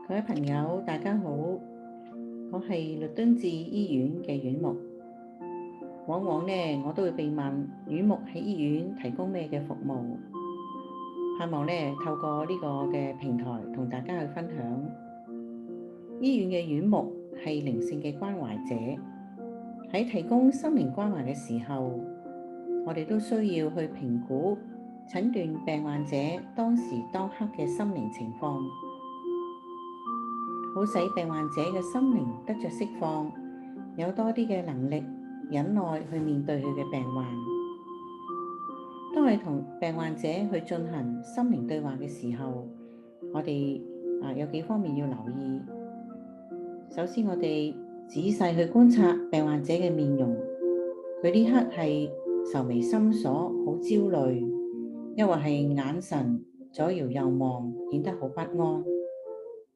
各位朋友，大家好，我係律敦治醫院嘅院牧。往往我都會被問院牧喺醫院提供咩嘅服務，盼望透過呢個嘅平台同大家去分享。醫院嘅院牧係靈性嘅關懷者，喺提供心靈關懷嘅時候，我哋都需要去評估、診斷病患者當時當刻嘅心靈情況，好使病患者嘅心靈得着釋放，有多啲嘅能力忍耐去面對佢嘅病患。當我同病患者去進行心靈對話嘅時候，我哋有幾方面要留意。首先，我哋仔細去觀察病患者嘅面容，佢呢刻係愁眉深鎖，好焦慮，抑或係眼神左搖右望，顯得好不安，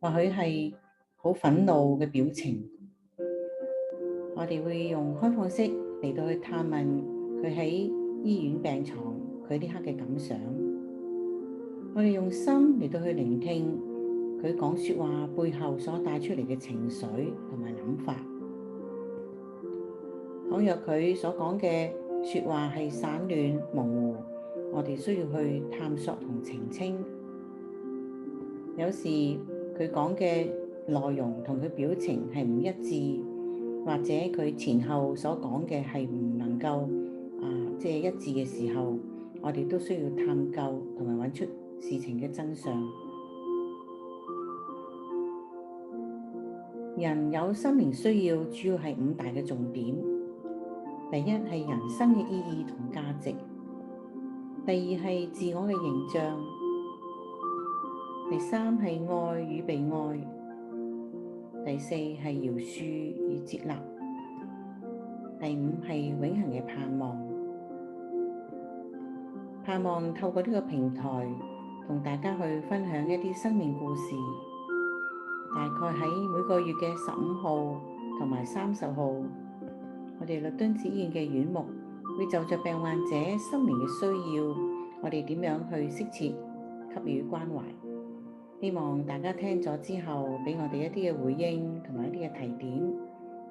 或許係好憤怒嘅表情。我哋會用開放式嚟到去探問佢喺醫院病床佢呢刻嘅感想。我哋用心嚟到去聆聽佢講說話背後所帶出嚟嘅情緒同埋諗法。倘若佢所講嘅說話係散亂模糊，我哋需要去探索同澄清。有時佢講嘅內容同佢表情係唔一致，或者佢前後所講嘅係唔能夠一致嘅時候，我哋都需要探究同埋揾出事情嘅真相。人有生命需要，主要係5大嘅重點。第一係人生嘅意義同價值，第二係自我嘅形象，第三係愛與被愛，第四係饒恕與接納，第5係永恆嘅盼望。盼望透過呢個平台同大家去分享一啲生命故事，大概喺每個月嘅15號同埋30號，我哋律敦治醫院嘅院牧會就着病患者心靈嘅需要，我哋點樣去適切給予關懷。希望大家聽咗之後，俾我哋一啲嘅回應同埋一啲嘅提點。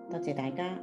多謝大家。